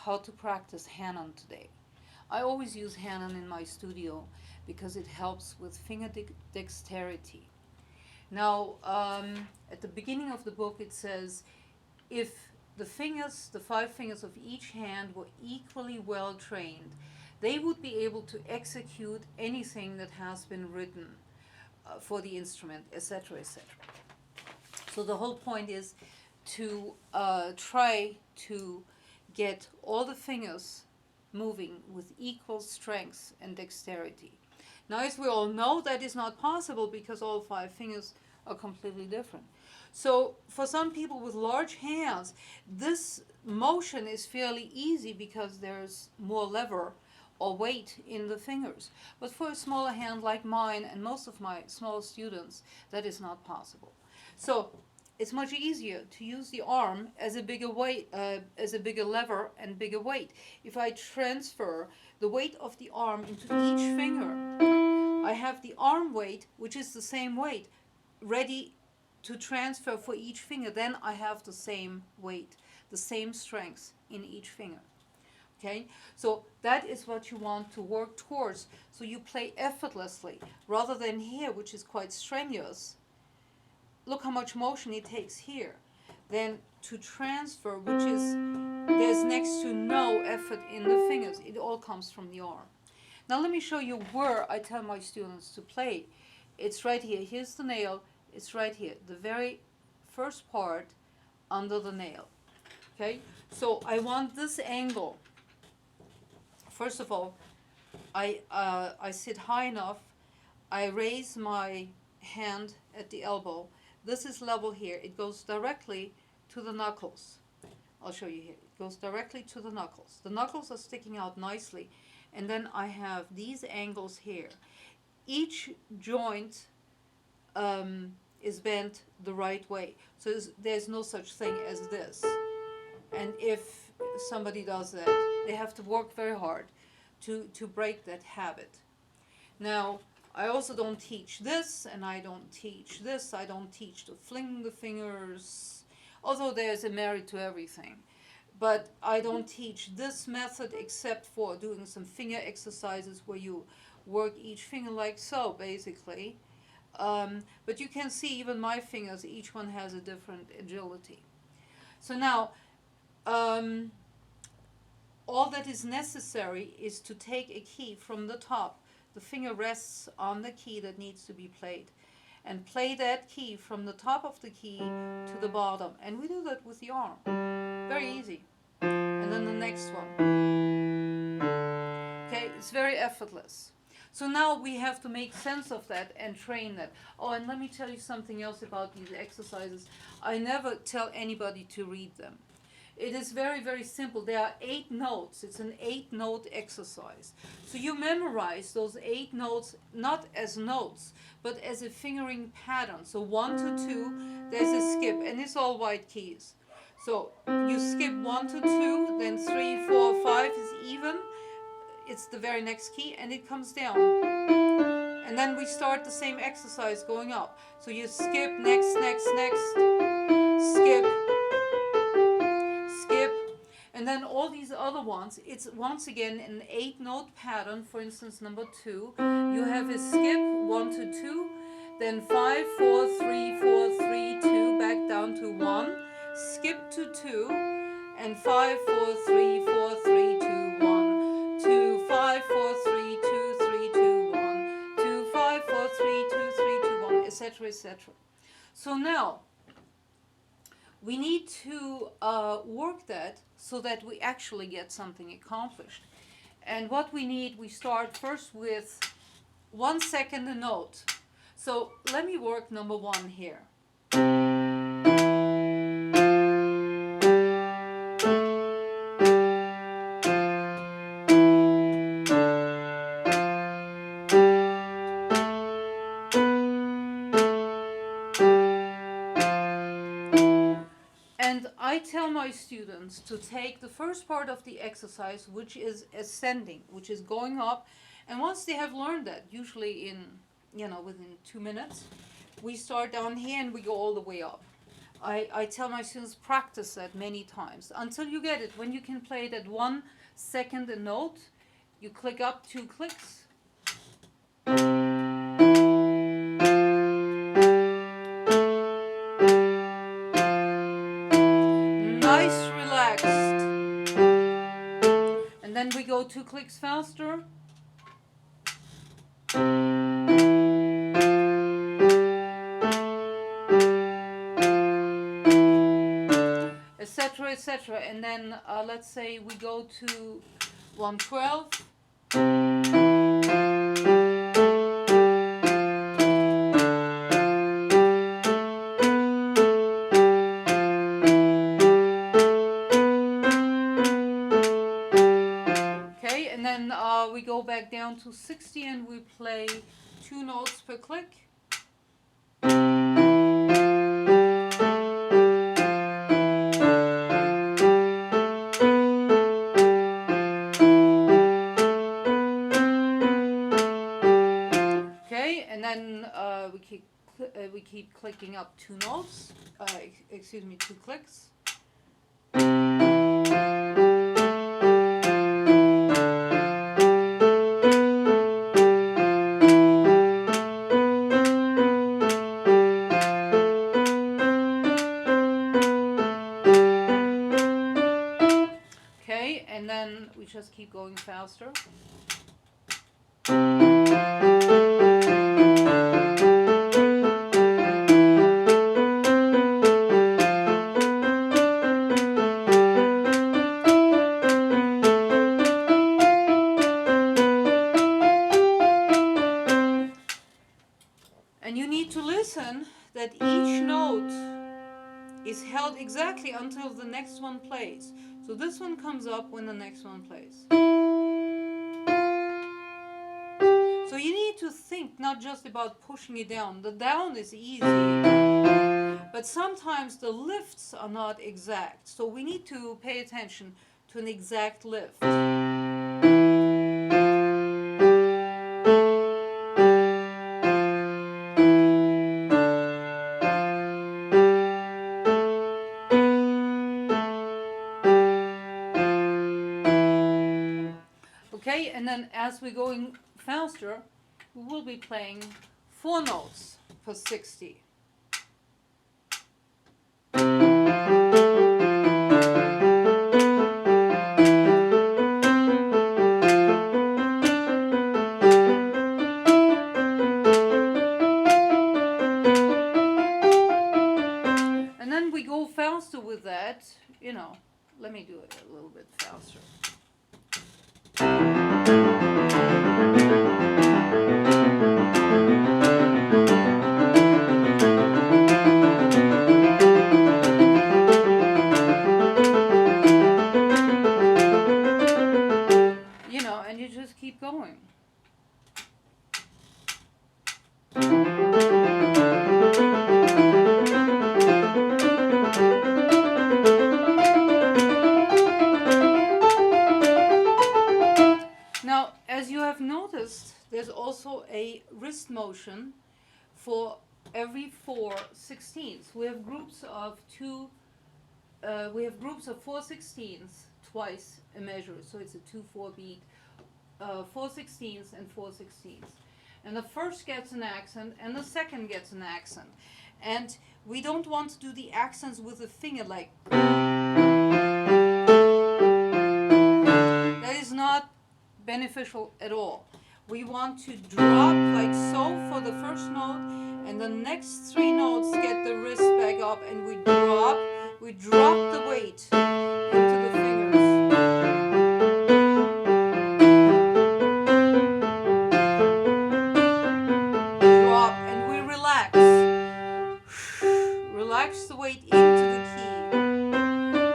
how to practice Hanon today. I always use Hanon in my studio because it helps with finger dexterity. Now, at the beginning of the book it says, if the fingers, the 5 fingers of each hand were equally well trained, they would be able to execute anything that has been written for the instrument, etc., etc. So the whole point is to try to get all the fingers moving with equal strength and dexterity. Now, as we all know, that is not possible because all 5 fingers are completely different. So for some people with large hands, this motion is fairly easy because there's more lever or weight in the fingers. But for a smaller hand like mine and most of my small students, that is not possible. So it's much easier to use the arm as a bigger weight, as a bigger lever and bigger weight. If I transfer the weight of the arm into each finger, I have the arm weight, which is the same weight, ready to transfer for each finger. Then I have the same weight, the same strength in each finger. Okay, so that is what you want to work towards. So you play effortlessly rather than here, which is quite strenuous. Look how much motion it takes here. Then to transfer, which is, there's next to no effort in the fingers. It all comes from the arm. Now let me show you where I tell my students to play. It's right here. Here's the nail. It's right here. The very first part under the nail. Okay? So I want this angle. First of all, I sit high enough. I raise my hand at the elbow. This is level here. It goes directly to the knuckles. I'll show you here. It goes directly to the knuckles. The knuckles are sticking out nicely. And then I have these angles here. Each joint is bent the right way. So there's no such thing as this. And if somebody does that, they have to work very hard to break that habit. Now, I also don't teach this, and I don't teach this. I don't teach to fling the fingers, although there's a merit to everything. But I don't teach this method except for doing some finger exercises where you work each finger like so, basically. But you can see even my fingers, each one has a different agility. So now, all that is necessary is to take a key from the top. The finger rests on the key that needs to be played. And play that key from the top of the key to the bottom. And we do that with the arm. Very easy. And then the next one. Okay, it's very effortless. So now we have to make sense of that and train that. Oh, and let me tell you something else about these exercises. I never tell anybody to read them. It is very, very simple. There are 8 notes. It's an 8-note exercise. So you memorize those 8 notes not as notes, but as a fingering pattern. So 1 to 2, there's a skip, and it's all white keys. So you skip 1 to 2, then 3, 4, 5 is even. It's the very next key, and it comes down. And then we start the same exercise going up. So you skip, next, next, next, skip, skip, and then all these other ones, it's once again an 8-note pattern. For instance, number 2, you have a skip 1 to 2, then 5, 4, 3, 4, 3, 2, back down to 1, skip to 2, and 5, 4, 3, 4, 3, 2, 1, 2, 5, 4, 3, 2, 3, 2, 1, 2, 5, 4, 3, 2, 3, 2, 1, etc., etc. So now, we need to work that so that we actually get something accomplished. And what we need, we start first with 1 second a note. So let me work number 1 here. And I tell my students to take the first part of the exercise, which is ascending, which is going up. And once they have learned that, usually in, within 2 minutes, we start down here and we go all the way up. I tell my students practice that many times until you get it. When you can play it at 1 second a note, you click up 2 clicks. Nice, relaxed. And then we go 2 clicks faster. Etc., etc. And then let's say we go to 112. Okay, and then we go back down to 60 and we play 2 notes per click. And then we keep clicking up 2 notes. Excuse me, 2 clicks. Okay, and then we just keep going faster. And you need to listen that each note is held exactly until the next one plays. So this one comes up when the next one plays. So you need to think not just about pushing it down. The down is easy, but sometimes the lifts are not exact. So we need to pay attention to an exact lift. Okay, and then as we're going faster, we will be playing 4 notes per 60. And then we go faster with that, you know, let me do it a little bit faster. You know, and you just keep going. Now, as you have noticed, there's also a wrist motion for every 4/16. We have groups of 4/16 twice a measure, so it's a 2/4 beat, 4/16 and 4/16. And the first gets an accent and the second gets an accent. And we don't want to do the accents with a finger like that is not beneficial at all. We want to drop like so for the first note, and the next 3 notes get the wrist back up, and we drop the weight into the fingers. Drop, and we relax. Relax the weight into the key.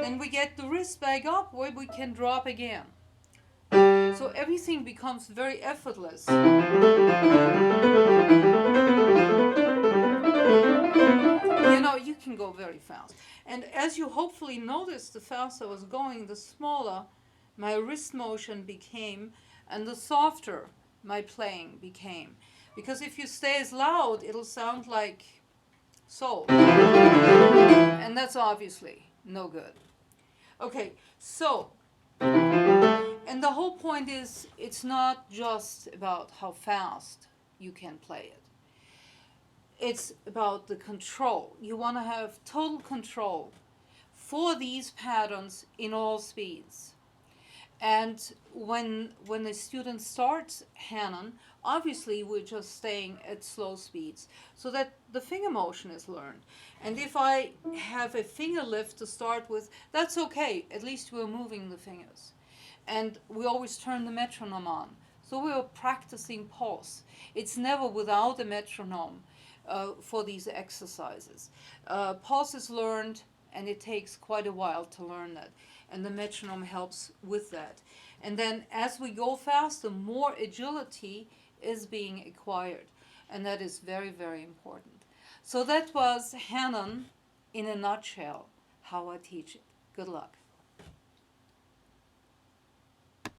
Then we get the wrist back up where we can drop again. So everything becomes very effortless. You know, you can go very fast. And as you hopefully noticed, the faster I was going, the smaller my wrist motion became and the softer my playing became. Because if you stay as loud, it'll sound like So, and that's obviously no good. Okay, so, and the whole point is it's not just about how fast you can play it. It's about the control. You want to have total control for these patterns in all speeds. And when the student starts Hanon, obviously we're just staying at slow speeds so that the finger motion is learned. And if I have a finger lift to start with, that's okay. At least we're moving the fingers. And we always turn the metronome on. So we're practicing pulse. It's never without a metronome for these exercises. Pulse is learned, and it takes quite a while to learn that. And the metronome helps with that. And then as we go faster, more agility is being acquired. And that is very, very important. So that was Hanon in a nutshell, how I teach it. Good luck.